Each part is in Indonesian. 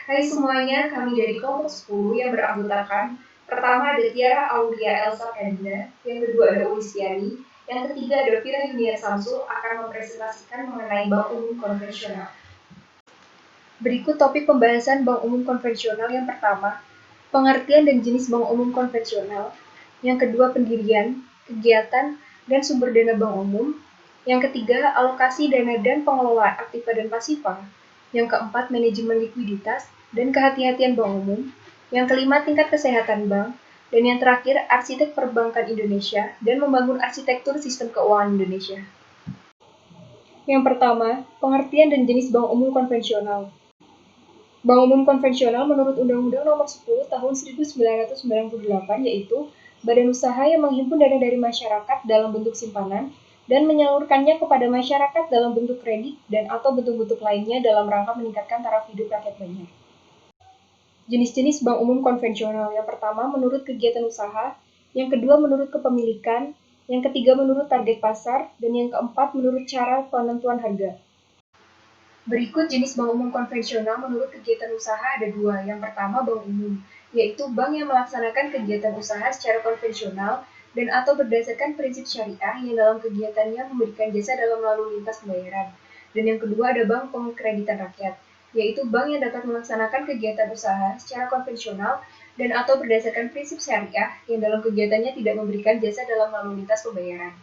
Hai semuanya, kami dari kelompok 10 yang beranggotakan pertama ada Tiara Aulia Elsa Kendra, yang kedua ada Ulisiani, yang ketiga ada Vira Yunia Samsul akan mempresentasikan mengenai bank umum konvensional. Berikut topik pembahasan bank umum konvensional yang pertama, pengertian dan jenis bank umum konvensional, yang kedua pendirian, kegiatan, dan sumber dana bank umum, yang ketiga alokasi dana dan pengelolaan aktiva dan pasiva, yang keempat manajemen likuiditas dan kehati-hatian bank umum, yang kelima tingkat kesehatan bank, dan yang terakhir arsitek perbankan Indonesia dan membangun arsitektur sistem keuangan Indonesia. Yang pertama, pengertian dan jenis bank umum konvensional. Bank umum konvensional menurut Undang-Undang Nomor 10 Tahun 1998 yaitu badan usaha yang menghimpun dana dari masyarakat dalam bentuk simpanan dan menyalurkannya kepada masyarakat dalam bentuk kredit dan atau bentuk-bentuk lainnya dalam rangka meningkatkan taraf hidup rakyat banyak. Jenis-jenis bank umum konvensional. Yang pertama menurut kegiatan usaha, yang kedua menurut kepemilikan, yang ketiga menurut target pasar, dan yang keempat menurut cara penentuan harga. Berikut jenis bank umum konvensional menurut kegiatan usaha ada dua. Yang pertama bank umum, yaitu bank yang melaksanakan kegiatan usaha secara konvensional dan atau berdasarkan prinsip syariah yang dalam kegiatannya memberikan jasa dalam lalu lintas pembayaran. Dan yang kedua ada bank pengkreditan rakyat, yaitu bank yang dapat melaksanakan kegiatan usaha secara konvensional dan atau berdasarkan prinsip syariah yang dalam kegiatannya tidak memberikan jasa dalam lalu lintas pembayaran.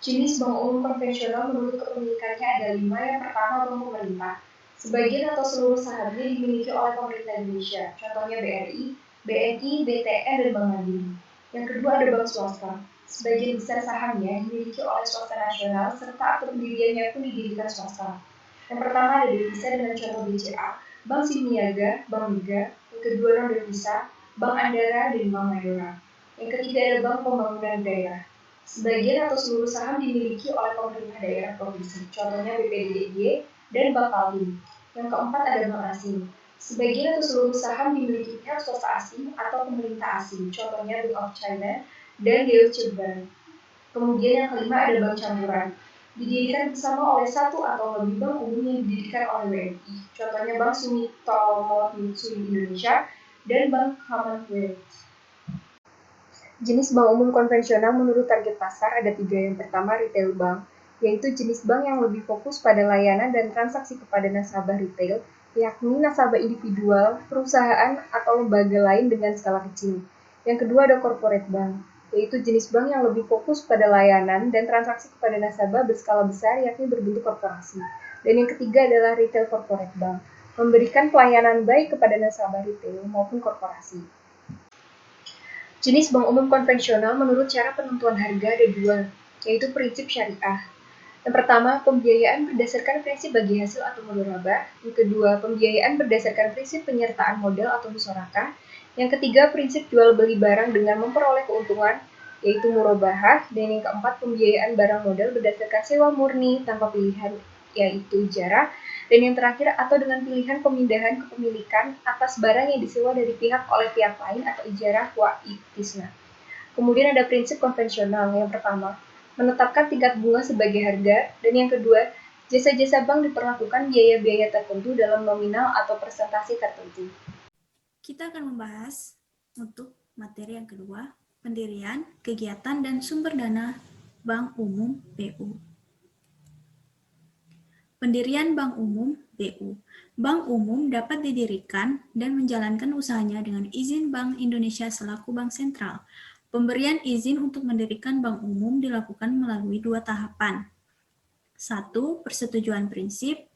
Jenis bank umum konvensional menurut kepemilikannya ada 5. Yang pertama bank pemerintah. Sebagian atau seluruh sahamnya dimiliki oleh pemerintah Indonesia, contohnya BRI, BNI, BTN, dan Bank Mandiri. Yang kedua ada bank swasta. Sebagian besar sahamnya dimiliki oleh swasta nasional serta akte pendiriannya pun didirikan swasta. Yang pertama ada devisa dengan contoh BCA, Bank Siniaga, Bank Mega. Yang kedua non devisa, Bank Andara, dan Bank Mayora. Yang ketiga ada Bank Pembangunan Daerah. Sebagian atau seluruh saham dimiliki oleh pemerintah daerah provinsi, contohnya BPDIY dan Bapalin. Yang keempat ada bank asing. Sebagian atau seluruh saham dimiliki pihak swasta asing atau pemerintah asing, contohnya Bank of China dan Deutsche Bank. Kemudian yang kelima ada bank campuran. Didirikan bersama oleh satu atau lebih bank umum yang didirikan oleh BNI, contohnya Bank Sumitomo Mitsui Indonesia dan Bank Commonwealth. Jenis bank umum konvensional menurut target pasar ada 3. Yang pertama retail bank, yaitu jenis bank yang lebih fokus pada layanan dan transaksi kepada nasabah retail, yakni nasabah individual, perusahaan, atau lembaga lain dengan skala kecil. Yang kedua ada corporate bank, yaitu jenis bank yang lebih fokus pada layanan dan transaksi kepada nasabah berskala besar yakni berbentuk korporasi. Dan yang ketiga adalah retail corporate bank, memberikan pelayanan baik kepada nasabah retail maupun korporasi. Jenis bank umum konvensional menurut cara penentuan harga ada 2, yaitu prinsip syariah. Yang pertama, pembiayaan berdasarkan prinsip bagi hasil atau mudharabah. Yang kedua, pembiayaan berdasarkan prinsip penyertaan modal atau musyarakah. Yang ketiga, prinsip jual beli barang dengan memperoleh keuntungan, yaitu murabahah. Dan yang keempat, pembiayaan barang modal berdasarkan sewa murni tanpa pilihan, yaitu ijarah. Dan yang terakhir, atau dengan pilihan pemindahan kepemilikan atas barang yang disewa dari pihak oleh pihak lain atau ijarah wa iktisna. Kemudian ada prinsip konvensional. Yang pertama, menetapkan tingkat bunga sebagai harga, dan yang kedua, jasa-jasa bank diperlakukan biaya-biaya tertentu dalam nominal atau persentase tertentu. Kita akan membahas untuk materi yang kedua, pendirian, kegiatan, dan sumber dana Bank Umum BU. Pendirian Bank Umum BU. Bank Umum dapat didirikan dan menjalankan usahanya dengan izin Bank Indonesia selaku Bank Sentral. Pemberian izin untuk mendirikan Bank Umum dilakukan melalui 2 tahapan. 1. Persetujuan prinsip.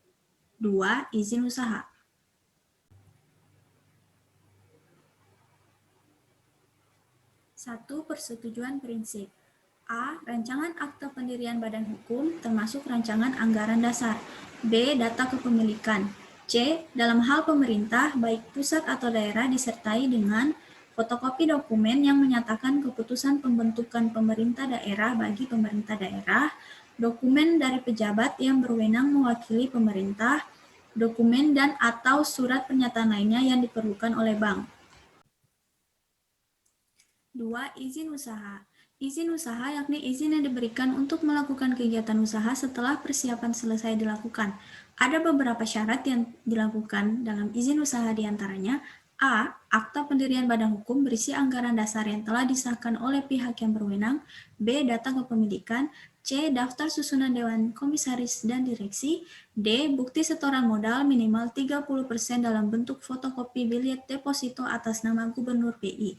2. Izin usaha. 1. Persetujuan prinsip. A. Rancangan akte pendirian badan hukum termasuk rancangan anggaran dasar. B. Data kepemilikan. C. Dalam hal pemerintah, baik pusat atau daerah disertai dengan fotokopi dokumen yang menyatakan keputusan pembentukan pemerintah daerah bagi pemerintah daerah, dokumen dari pejabat yang berwenang mewakili pemerintah, dokumen dan atau surat pernyataan lainnya yang diperlukan oleh bank. 2. Izin usaha. Izin usaha yakni izin yang diberikan untuk melakukan kegiatan usaha setelah persiapan selesai dilakukan. Ada beberapa syarat yang dilakukan dalam izin usaha diantaranya A. Akta pendirian badan hukum berisi anggaran dasar yang telah disahkan oleh pihak yang berwenang. B. Data kepemilikan. C. Daftar susunan Dewan Komisaris dan Direksi. D. Bukti setoran modal minimal 30% dalam bentuk fotokopi bilet deposito atas nama Gubernur BI.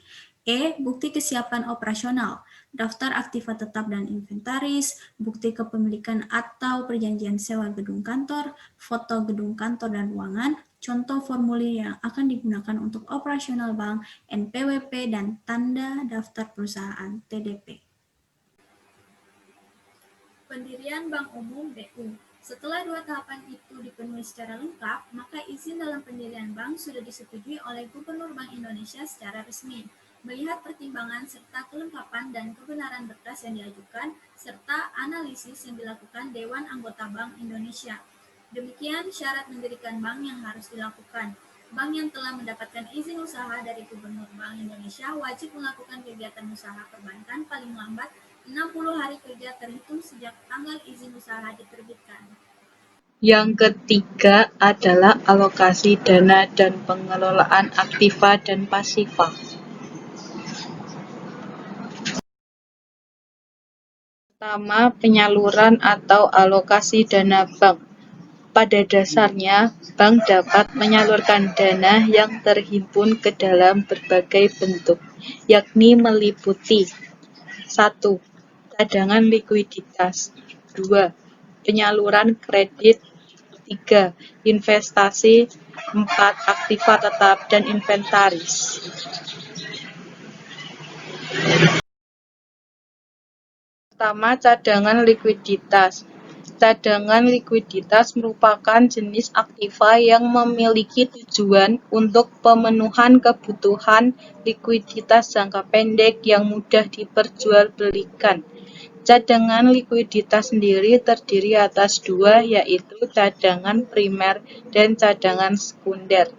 E. Bukti kesiapan operasional, daftar aktiva tetap dan inventaris, bukti kepemilikan atau perjanjian sewa gedung kantor, foto gedung kantor dan ruangan, contoh formulir yang akan digunakan untuk operasional bank, NPWP, dan tanda daftar perusahaan TDP. Pendirian Bank Umum BU. Setelah dua tahapan itu dipenuhi secara lengkap, maka izin dalam pendirian bank sudah disetujui oleh Gubernur Bank Indonesia secara resmi. Melihat pertimbangan serta kelengkapan dan kebenaran berkas yang diajukan, serta analisis yang dilakukan Dewan Anggota Bank Indonesia. Demikian syarat mendirikan bank yang harus dilakukan. Bank yang telah mendapatkan izin usaha dari Gubernur Bank Indonesia wajib melakukan kegiatan usaha perbankan paling lambat 60 hari kerja terhitung sejak tanggal izin usaha diterbitkan. Yang ketiga adalah alokasi dana dan pengelolaan aktiva dan pasiva. Pertama, penyaluran atau alokasi dana bank. Pada dasarnya, bank dapat menyalurkan dana yang terhimpun ke dalam berbagai bentuk, yakni meliputi 1. Cadangan likuiditas. 2. Penyaluran kredit. 3. Investasi. 4. Aktiva tetap dan inventaris. Pertama, cadangan likuiditas. Cadangan likuiditas merupakan jenis aktiva yang memiliki tujuan untuk pemenuhan kebutuhan likuiditas jangka pendek yang mudah diperjualbelikan. Cadangan likuiditas sendiri terdiri atas dua, yaitu cadangan primer dan cadangan sekunder.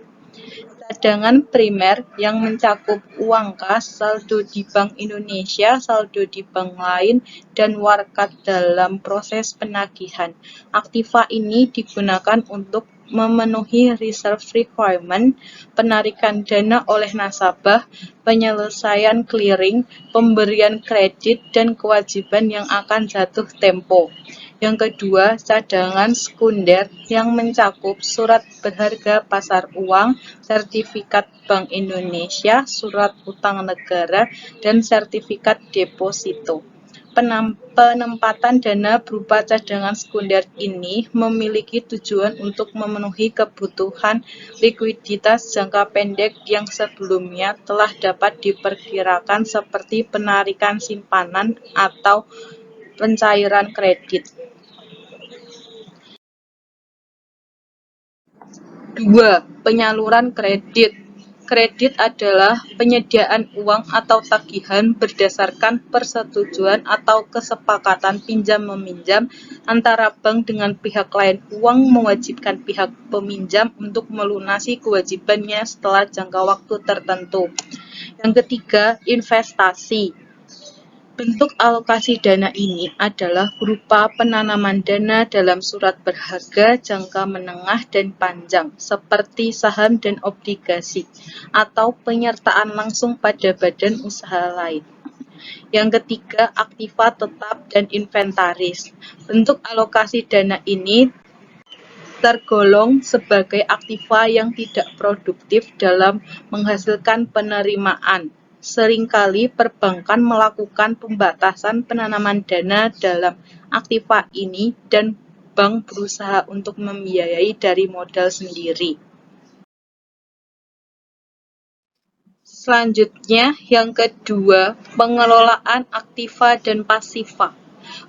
Cadangan primer yang mencakup uang kas, saldo di Bank Indonesia, saldo di bank lain, dan warkat dalam proses penagihan. Aktiva ini digunakan untuk memenuhi reserve requirement, penarikan dana oleh nasabah, penyelesaian clearing, pemberian kredit, dan kewajiban yang akan jatuh tempo. Yang kedua, cadangan sekunder yang mencakup surat berharga pasar uang, sertifikat Bank Indonesia, surat utang negara, dan sertifikat deposito. Penempatan dana berupa cadangan sekunder ini memiliki tujuan untuk memenuhi kebutuhan likuiditas jangka pendek yang sebelumnya telah dapat diperkirakan seperti penarikan simpanan atau pencairan kredit. 2. Penyaluran kredit. Kredit adalah penyediaan uang atau tagihan berdasarkan persetujuan atau kesepakatan pinjam-meminjam antara bank dengan pihak lain. Uang mewajibkan pihak peminjam untuk melunasi kewajibannya setelah jangka waktu tertentu. Yang ketiga, investasi. Bentuk alokasi dana ini adalah berupa penanaman dana dalam surat berharga jangka menengah dan panjang, seperti saham dan obligasi, atau penyertaan langsung pada badan usaha lain. Yang ketiga, aktiva tetap dan inventaris. Bentuk alokasi dana ini tergolong sebagai aktiva yang tidak produktif dalam menghasilkan penerimaan. Seringkali perbankan melakukan pembatasan penanaman dana dalam aktiva ini dan bank berusaha untuk membiayai dari modal sendiri. Selanjutnya, yang kedua, pengelolaan aktiva dan pasiva.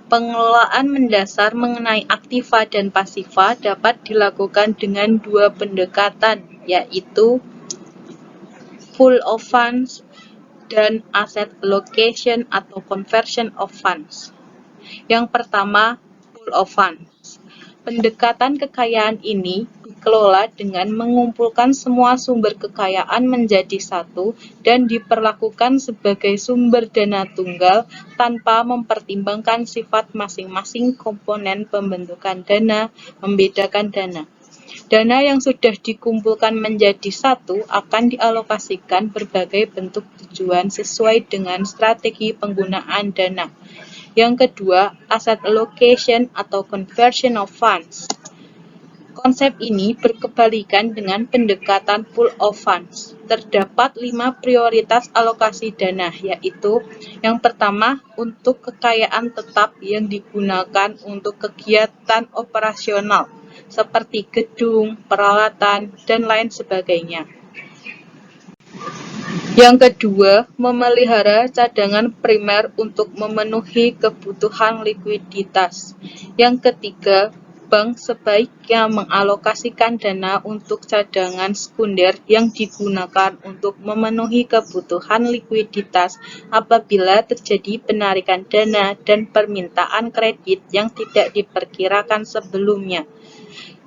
Pengelolaan mendasar mengenai aktiva dan pasiva dapat dilakukan dengan dua pendekatan, yaitu pool of funds dan asset allocation atau conversion of funds. Yang pertama, pool of funds. Pendekatan kekayaan ini dikelola dengan mengumpulkan semua sumber kekayaan menjadi satu dan diperlakukan sebagai sumber dana tunggal tanpa mempertimbangkan sifat masing-masing komponen pembentukan dana, membedakan dana. Dana yang sudah dikumpulkan menjadi satu akan dialokasikan berbagai bentuk tujuan sesuai dengan strategi penggunaan dana. Yang kedua, asset allocation atau conversion of funds. Konsep ini berkebalikan dengan pendekatan pool of funds. Terdapat 5 prioritas alokasi dana, yaitu yang pertama, untuk kekayaan tetap yang digunakan untuk kegiatan operasional, seperti gedung, peralatan, dan lain sebagainya. Yang kedua, memelihara cadangan primer untuk memenuhi kebutuhan likuiditas. Yang ketiga, bank sebaiknya mengalokasikan dana untuk cadangan sekunder yang digunakan untuk memenuhi kebutuhan likuiditas apabila terjadi penarikan dana dan permintaan kredit yang tidak diperkirakan sebelumnya.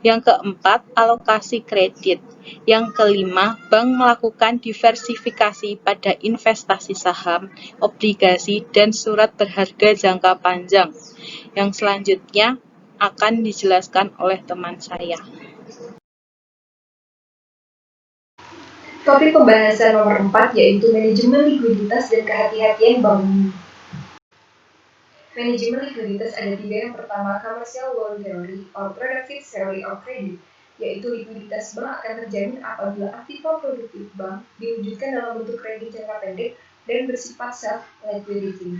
Yang keempat, alokasi kredit. Yang kelima, bank melakukan diversifikasi pada investasi saham, obligasi, dan surat berharga jangka panjang. Yang selanjutnya akan dijelaskan oleh teman saya. Topik pembahasan nomor 4 yaitu manajemen likuiditas dan kehati-hatian bank umum. Manajemen likuiditas ada 3. Yang pertama, commercial loan theory or productive theory of credit, yaitu likuiditas bank akan terjamin apabila aktiva produktif bank diwujudkan dalam bentuk kredit jangka pendek dan bersifat self-liquidity.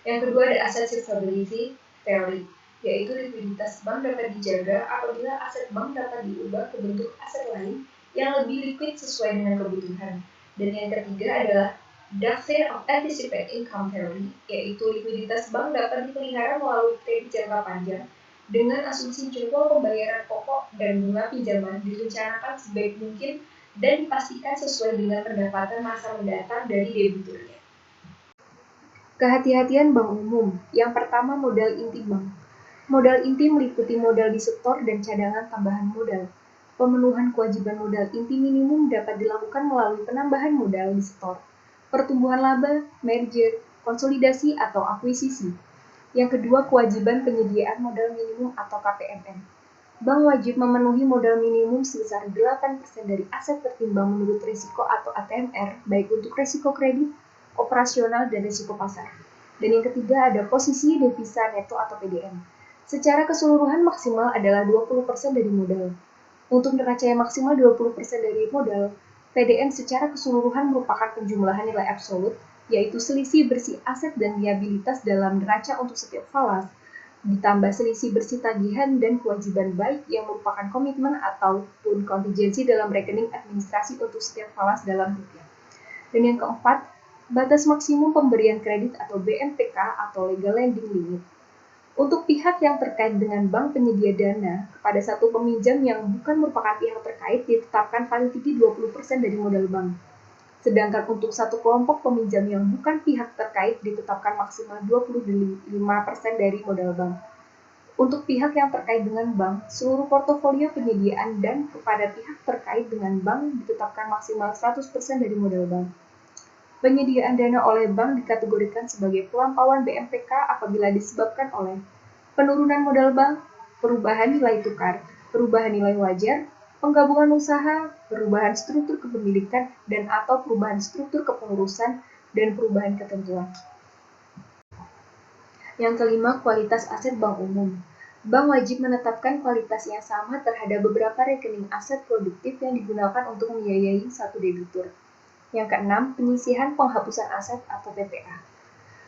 Yang kedua ada asset sustainability theory, yaitu likuiditas bank dapat dijaga apabila aset bank dapat diubah ke bentuk aset lain yang lebih liquid sesuai dengan kebutuhan. Dan yang ketiga adalah doctrine of anticipate income theory, yaitu likuiditas bank dapat dipelihara melalui kredit jangka panjang dengan asumsi jadwal pembayaran pokok dan bunga pinjaman direncanakan sebaik mungkin dan dipastikan sesuai dengan pendapatan masa mendatang dari debiturnya. Kehati-hatian bank umum. Yang pertama, modal inti bank. Modal inti meliputi modal disetor dan cadangan tambahan modal. Pemenuhan kewajiban modal inti minimum dapat dilakukan melalui penambahan modal disetor, pertumbuhan laba, merger, konsolidasi, atau akuisisi. Yang kedua, kewajiban penyediaan modal minimum atau KPMN. Bank wajib memenuhi modal minimum sebesar 8% dari aset tertimbang menurut risiko atau ATMR, baik untuk risiko kredit, operasional, dan risiko pasar. Dan yang ketiga ada posisi devisa neto atau PDN. Secara keseluruhan maksimal adalah 20% dari modal. Untuk neraca yang maksimal 20% dari modal, PDN secara keseluruhan merupakan penjumlahan nilai absolut, yaitu selisih bersih aset dan liabilitas dalam neraca untuk setiap falas, ditambah selisih bersih tagihan dan kewajiban baik yang merupakan komitmen ataupun kontingensi dalam rekening administrasi untuk setiap falas dalam rupiah. Dan yang keempat, batas maksimum pemberian kredit atau BMPK atau legal lending limit. Untuk pihak yang terkait dengan bank penyedia dana kepada satu peminjam yang bukan merupakan pihak terkait ditetapkan validity 20% dari modal bank. Sedangkan untuk satu kelompok peminjam yang bukan pihak terkait ditetapkan maksimal 25% dari modal bank. Untuk pihak yang terkait dengan bank, seluruh portofolio penyediaan dan kepada pihak terkait dengan bank ditetapkan maksimal 100% dari modal bank. Penyediaan dana oleh bank dikategorikan sebagai pelampauan BMPK apabila disebabkan oleh penurunan modal bank, perubahan nilai tukar, perubahan nilai wajar, penggabungan usaha, perubahan struktur kepemilikan, dan atau perubahan struktur kepengurusan dan perubahan ketentuan. Yang kelima, kualitas aset bank umum. Bank wajib menetapkan kualitas yang sama terhadap beberapa rekening aset produktif yang digunakan untuk membiayai satu debitur. Yang keenam, penyisihan penghapusan aset atau PPA.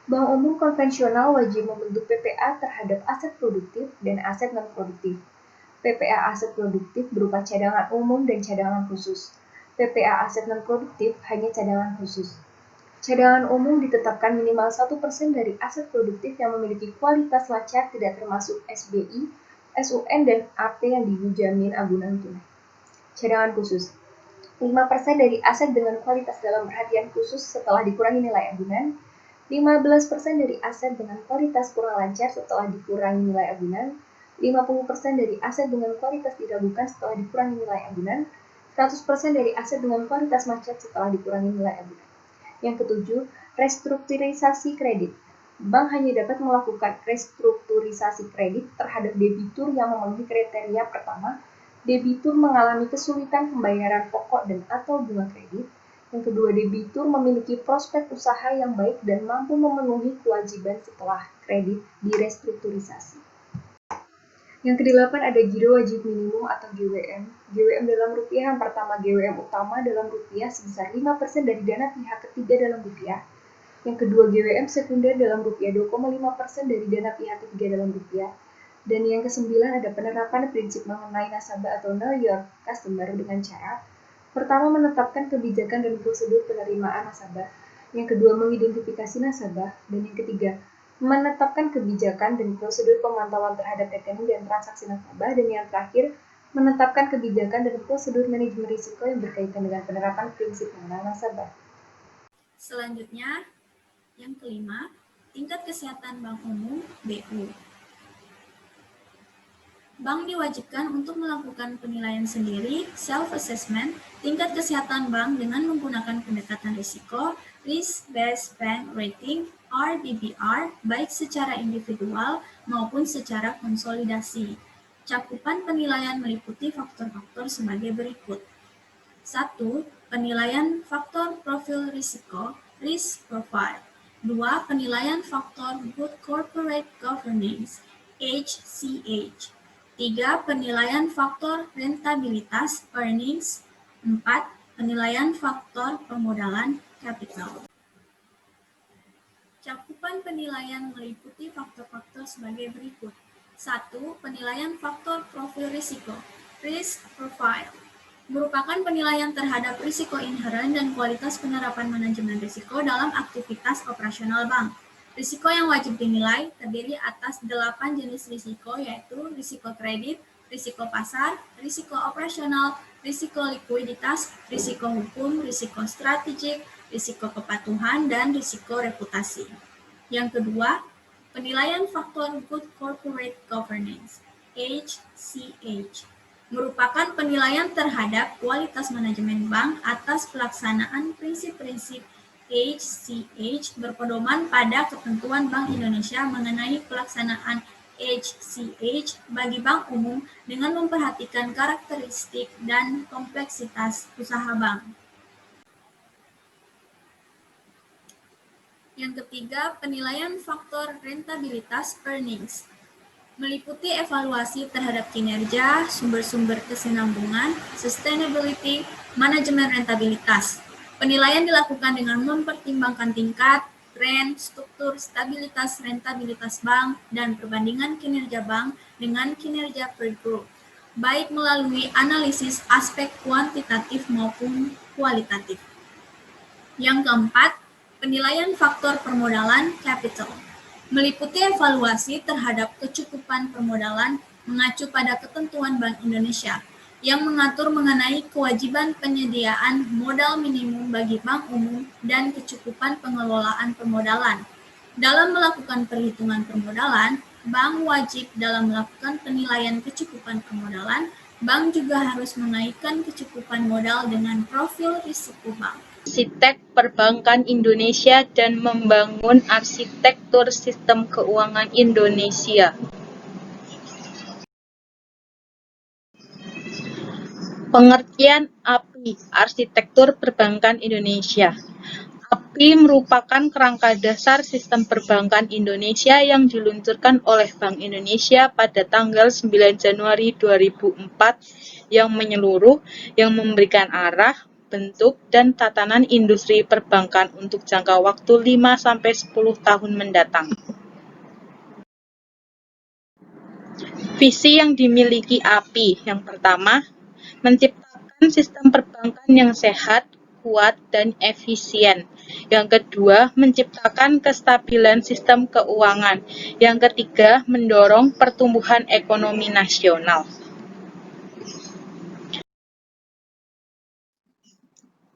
Bank umum konvensional wajib membentuk PPA terhadap aset produktif dan aset non-produktif. PPA aset produktif berupa cadangan umum dan cadangan khusus. PPA aset non-produktif hanya cadangan khusus. Cadangan umum ditetapkan minimal 1% dari aset produktif yang memiliki kualitas lancar tidak termasuk SBI, SUN, dan AP yang dijamin agunan tunai. Cadangan khusus 5% dari aset dengan kualitas dalam perhatian khusus setelah dikurangi nilai agunan, 15% dari aset dengan kualitas kurang lancar setelah dikurangi nilai agunan, 50% dari aset dengan kualitas diragukan setelah dikurangi nilai agunan, 100% dari aset dengan kualitas macet setelah dikurangi nilai agunan. Yang ketujuh, restrukturisasi kredit. Bank hanya dapat melakukan restrukturisasi kredit terhadap debitur yang memenuhi kriteria pertama, debitur mengalami kesulitan pembayaran pokok dan atau bunga kredit. Yang kedua, debitur memiliki prospek usaha yang baik dan mampu memenuhi kewajiban setelah kredit direstrukturisasi. Yang kedelapan ada giro wajib minimum atau GWM. GWM dalam rupiah yang pertama GWM utama dalam rupiah sebesar 5% dari dana pihak ketiga dalam rupiah. Yang kedua GWM sekunder dalam rupiah 2,5% dari dana pihak ketiga dalam rupiah. Dan yang kesembilan ada penerapan prinsip mengenai nasabah atau know your customer dengan cara pertama menetapkan kebijakan dan prosedur penerimaan nasabah. Yang kedua mengidentifikasi nasabah. Dan yang ketiga menetapkan kebijakan dan prosedur pemantauan terhadap rekening dan transaksi nasabah, dan yang terakhir menetapkan kebijakan dan prosedur manajemen risiko yang berkaitan dengan penerapan prinsip mengenai nasabah. Selanjutnya, yang kelima, tingkat kesehatan bank umum (BU). Bank diwajibkan untuk melakukan penilaian sendiri, self-assessment, tingkat kesehatan bank dengan menggunakan pendekatan risiko, Risk-Based Bank Rating, RBBR, baik secara individual maupun secara konsolidasi. Cakupan penilaian meliputi faktor-faktor sebagai berikut. 1. Penilaian faktor profil risiko, risk profile. 2. Penilaian faktor good corporate governance, HCH. 3. Penilaian faktor rentabilitas, earnings. 4. Penilaian faktor permodalan, capital. Cakupan penilaian meliputi faktor-faktor sebagai berikut. 1. Penilaian faktor profil risiko, risk profile. Merupakan penilaian terhadap risiko inheren dan kualitas penerapan manajemen risiko dalam aktivitas operasional bank. Risiko yang wajib dinilai terdiri atas 8 jenis risiko, yaitu risiko kredit, risiko pasar, risiko operasional, risiko likuiditas, risiko hukum, risiko strategik, risiko kepatuhan, dan risiko reputasi. Yang kedua, penilaian faktor good corporate governance, HCH. Merupakan penilaian terhadap kualitas manajemen bank atas pelaksanaan prinsip-prinsip HCH berpedoman pada ketentuan Bank Indonesia mengenai pelaksanaan HCH bagi bank umum dengan memperhatikan karakteristik dan kompleksitas usaha bank. Yang ketiga, penilaian faktor rentabilitas earnings. Meliputi evaluasi terhadap kinerja, sumber-sumber kesinambungan, sustainability, manajemen rentabilitas. Penilaian dilakukan dengan mempertimbangkan tingkat, tren, struktur, stabilitas, rentabilitas bank, dan perbandingan kinerja bank dengan kinerja peer group, baik melalui analisis aspek kuantitatif maupun kualitatif. Yang keempat, penilaian faktor permodalan, capital. Meliputi evaluasi terhadap kecukupan permodalan mengacu pada ketentuan Bank Indonesia yang mengatur mengenai kewajiban penyediaan modal minimum bagi bank umum dan kecukupan pengelolaan permodalan. Dalam melakukan perhitungan permodalan, bank wajib dalam melakukan penilaian kecukupan permodalan, bank juga harus mengaitkan kecukupan modal dengan profil risiko bank. Arsitek Perbankan Indonesia dan membangun arsitektur sistem keuangan Indonesia. Pengertian API, Arsitektur Perbankan Indonesia. API merupakan kerangka dasar sistem perbankan Indonesia yang diluncurkan oleh Bank Indonesia pada tanggal 9 Januari 2004 yang menyeluruh, yang memberikan arah, bentuk, dan tatanan industri perbankan untuk jangka waktu 5-10 tahun mendatang. Visi yang dimiliki API, yang pertama, menciptakan sistem perbankan yang sehat, kuat, dan efisien. Yang kedua, menciptakan kestabilan sistem keuangan. Yang ketiga, mendorong pertumbuhan ekonomi nasional.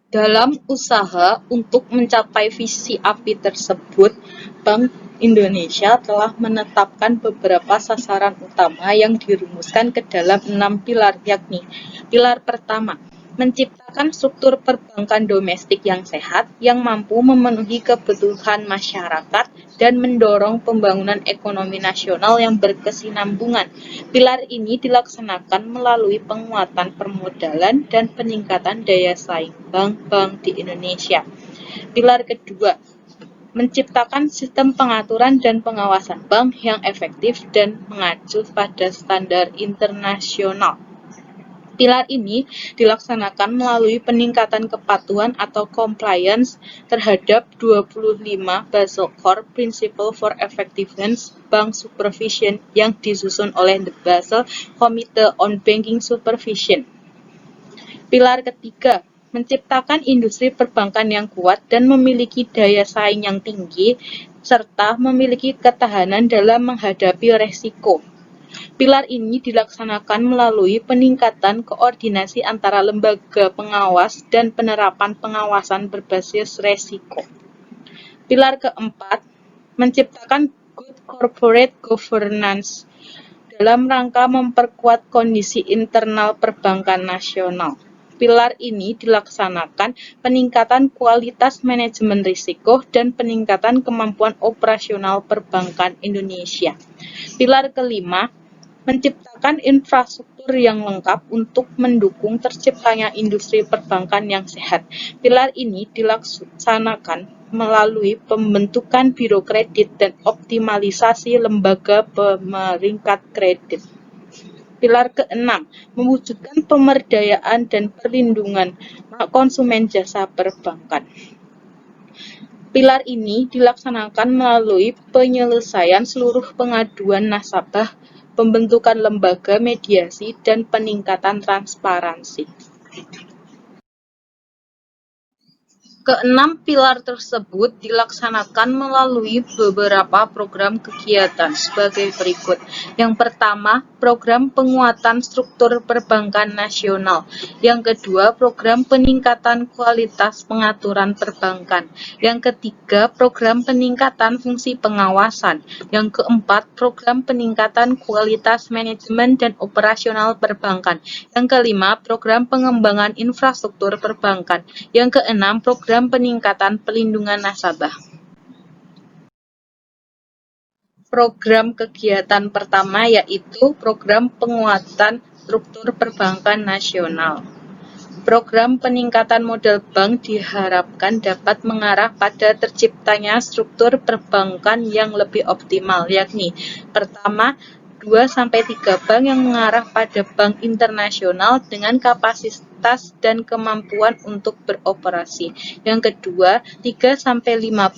Dalam usaha untuk mencapai visi API tersebut, Bank Indonesia telah menetapkan beberapa sasaran utama yang dirumuskan ke dalam 6 pilar, yakni pilar pertama, menciptakan struktur perbankan domestik yang sehat, yang mampu memenuhi kebutuhan masyarakat dan mendorong pembangunan ekonomi nasional yang berkesinambungan. Pilar ini dilaksanakan melalui penguatan permodalan dan peningkatan daya saing bank-bank di Indonesia. Pilar kedua, menciptakan sistem pengaturan dan pengawasan bank yang efektif dan mengacu pada standar internasional. Pilar ini dilaksanakan melalui peningkatan kepatuhan atau compliance terhadap 25 Basel Core Principle for Effectiveness Bank Supervision yang disusun oleh The Basel Committee on Banking Supervision. Pilar ketiga, menciptakan industri perbankan yang kuat dan memiliki daya saing yang tinggi, serta memiliki ketahanan dalam menghadapi resiko. Pilar ini dilaksanakan melalui peningkatan koordinasi antara lembaga pengawas dan penerapan pengawasan berbasis resiko. Pilar keempat, menciptakan good corporate governance dalam rangka memperkuat kondisi internal perbankan nasional. Pilar ini dilaksanakan peningkatan kualitas manajemen risiko dan peningkatan kemampuan operasional perbankan Indonesia. Pilar kelima, menciptakan infrastruktur yang lengkap untuk mendukung terciptanya industri perbankan yang sehat. Pilar ini dilaksanakan melalui pembentukan biro kredit dan optimalisasi lembaga pemeringkat kredit. Pilar keenam, mewujudkan pemberdayaan dan perlindungan konsumen jasa perbankan. Pilar ini dilaksanakan melalui penyelesaian seluruh pengaduan nasabah, pembentukan lembaga mediasi, dan peningkatan transparansi. Keenam pilar tersebut dilaksanakan melalui beberapa program kegiatan sebagai berikut. Yang pertama, program penguatan struktur perbankan nasional. Yang kedua, program peningkatan kualitas pengaturan perbankan. Yang ketiga, program peningkatan fungsi pengawasan. Yang keempat, program peningkatan kualitas manajemen dan operasional perbankan. Yang kelima, program pengembangan infrastruktur perbankan. Yang keenam, program peningkatan pelindungan nasabah. Program kegiatan pertama yaitu program penguatan struktur perbankan nasional. Program peningkatan modal bank diharapkan dapat mengarah pada terciptanya struktur perbankan yang lebih optimal, yakni pertama, 2-3 bank yang mengarah pada bank internasional dengan kapasitas dan kemampuan untuk beroperasi. Yang kedua, 3-5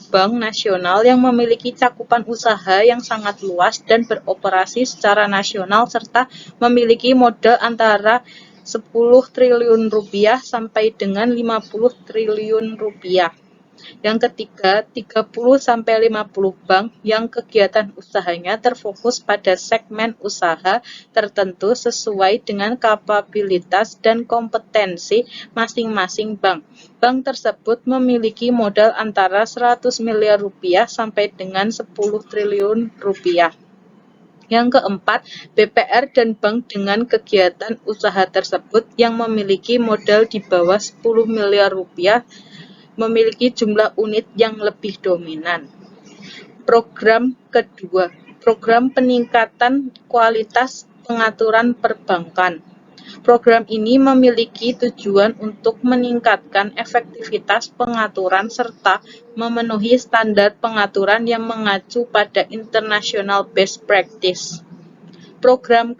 bank nasional yang memiliki cakupan usaha yang sangat luas dan beroperasi secara nasional serta memiliki modal antara 10 triliun rupiah sampai dengan 50 triliun rupiah. Yang ketiga, 30-50 bank yang kegiatan usahanya terfokus pada segmen usaha tertentu sesuai dengan kapabilitas dan kompetensi masing-masing bank. Bank tersebut memiliki modal antara 100 miliar rupiah sampai dengan 10 triliun rupiah. Yang keempat, BPR dan bank dengan kegiatan usaha tersebut yang memiliki modal di bawah 10 miliar rupiah memiliki jumlah unit yang lebih dominan. Program kedua, program peningkatan kualitas pengaturan perbankan. Program ini memiliki tujuan untuk meningkatkan efektivitas pengaturan serta memenuhi standar pengaturan yang mengacu pada international best practice. Program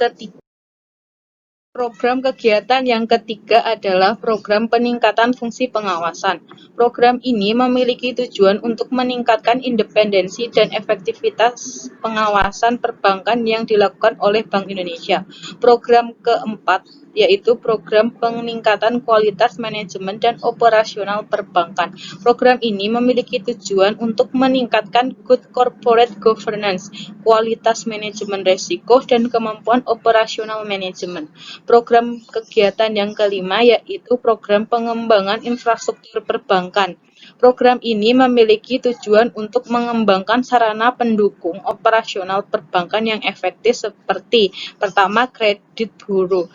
kegiatan yang ketiga adalah program peningkatan fungsi pengawasan. Program ini memiliki tujuan untuk meningkatkan independensi dan efektivitas pengawasan perbankan yang dilakukan oleh Bank Indonesia. Program keempat yaitu program peningkatan kualitas manajemen dan operasional perbankan. Program ini memiliki tujuan untuk meningkatkan good corporate governance, kualitas manajemen risiko, dan kemampuan operasional manajemen. Program kegiatan yang kelima yaitu program pengembangan infrastruktur perbankan. Program ini memiliki tujuan untuk mengembangkan sarana pendukung operasional perbankan yang efektif seperti pertama, kredit bureau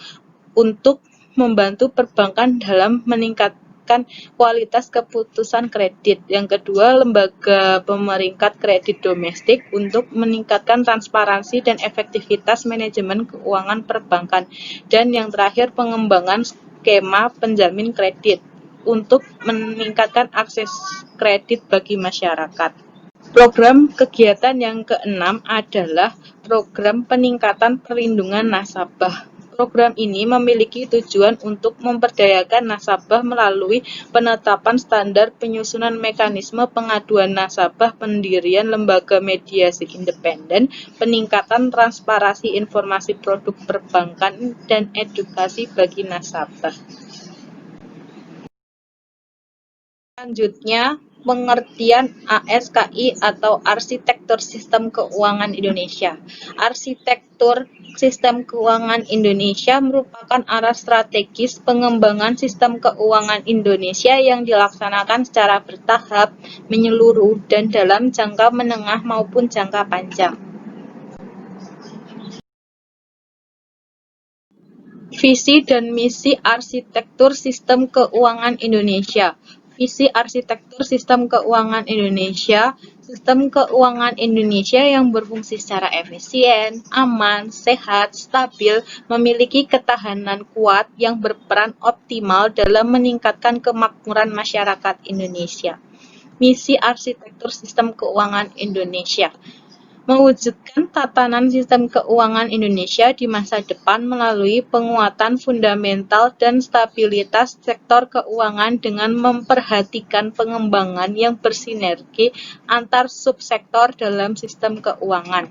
untuk membantu perbankan dalam meningkatkan kualitas keputusan kredit. Yang kedua, lembaga pemeringkat kredit domestik untuk meningkatkan transparansi dan efektivitas manajemen keuangan perbankan. Dan yang terakhir, pengembangan skema penjamin kredit untuk meningkatkan akses kredit bagi masyarakat. Program kegiatan yang keenam adalah program peningkatan perlindungan nasabah. Program ini memiliki tujuan untuk memperdayakan nasabah melalui penetapan standar penyusunan mekanisme pengaduan nasabah, pendirian lembaga mediasi independen, peningkatan transparansi informasi produk perbankan, dan edukasi bagi nasabah. Selanjutnya, pengertian ASKI atau Arsitektur Sistem Keuangan Indonesia. Arsitektur Sistem Keuangan Indonesia merupakan arah strategis pengembangan sistem keuangan Indonesia yang dilaksanakan secara bertahap, menyeluruh, dan dalam jangka menengah maupun jangka panjang. Visi dan misi Arsitektur Sistem Keuangan Indonesia. Visi Arsitektur Sistem Keuangan Indonesia, sistem keuangan Indonesia yang berfungsi secara efisien, aman, sehat, stabil, memiliki ketahanan kuat yang berperan optimal dalam meningkatkan kemakmuran masyarakat Indonesia. Misi Arsitektur Sistem Keuangan Indonesia mewujudkan tatanan sistem keuangan Indonesia di masa depan melalui penguatan fundamental dan stabilitas sektor keuangan dengan memperhatikan pengembangan yang bersinergi antar subsektor dalam sistem keuangan.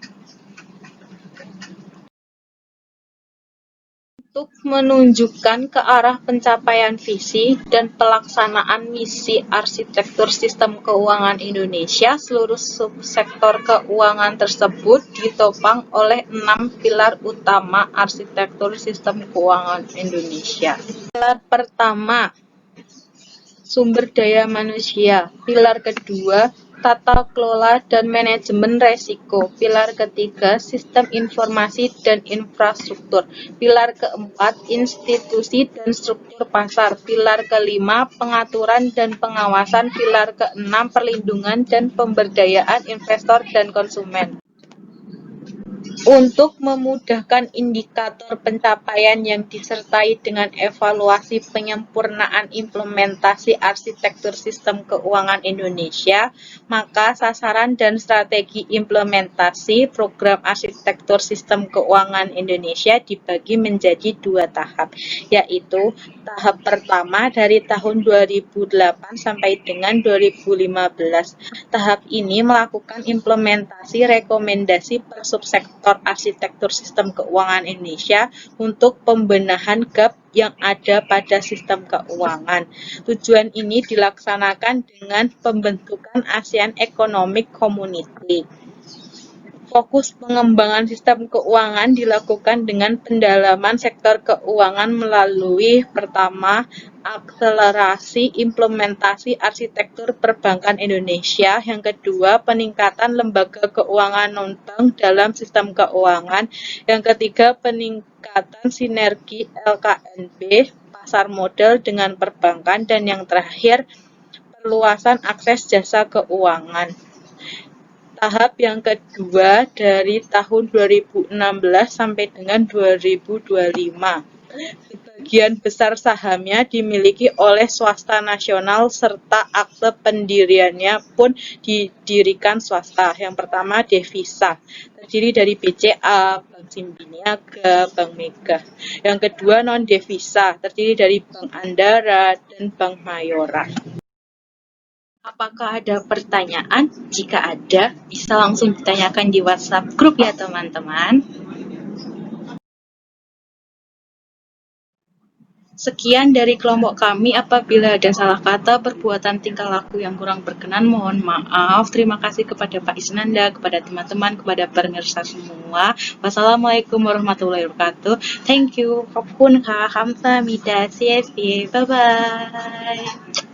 Untuk menunjukkan ke arah pencapaian visi dan pelaksanaan misi Arsitektur Sistem Keuangan Indonesia, seluruh subsektor keuangan tersebut ditopang oleh 6 pilar utama Arsitektur Sistem Keuangan Indonesia. Pilar pertama, sumber daya manusia. Pilar kedua, tata kelola dan manajemen resiko. Pilar ketiga, sistem informasi dan infrastruktur. Pilar keempat, institusi dan struktur pasar. Pilar kelima, pengaturan dan pengawasan. Pilar keenam, perlindungan dan pemberdayaan investor dan konsumen. Untuk memudahkan indikator pencapaian yang disertai dengan evaluasi penyempurnaan implementasi arsitektur sistem keuangan Indonesia, maka sasaran dan strategi implementasi program arsitektur sistem keuangan Indonesia dibagi menjadi 2 tahap, yaitu tahap pertama dari tahun 2008 sampai dengan 2015. Tahap ini melakukan implementasi rekomendasi per subsektor arsitektur sistem keuangan Indonesia untuk pembenahan gap yang ada pada sistem keuangan. Tujuan ini dilaksanakan dengan pembentukan ASEAN Economic Community. Fokus pengembangan sistem keuangan dilakukan dengan pendalaman sektor keuangan melalui pertama, akselerasi implementasi arsitektur perbankan Indonesia. Yang kedua, peningkatan lembaga keuangan non-bank dalam sistem keuangan. Yang ketiga, peningkatan sinergi LKNB, pasar modal dengan perbankan. Dan yang terakhir, perluasan akses jasa keuangan. Tahap yang kedua dari tahun 2016 sampai dengan 2025. Sebagian besar sahamnya dimiliki oleh swasta nasional serta akte pendiriannya pun didirikan swasta. Yang pertama Devisa, terdiri dari BCA, Bank Simbiniaga, Bank Mega. Yang kedua non-devisa, terdiri dari Bank Andara dan Bank Mayora. Apakah ada pertanyaan? Jika ada, bisa langsung ditanyakan di WhatsApp grup ya teman-teman. Sekian dari kelompok kami. Apabila ada salah kata, perbuatan, tingkah laku yang kurang berkenan, mohon maaf. Terima kasih kepada Pak Isnanda, kepada teman-teman, kepada pemirsa semua. Wassalamualaikum warahmatullahi wabarakatuh. Thank you. ขอบคุณค่ะ 감사합니다. CSA. Bye bye.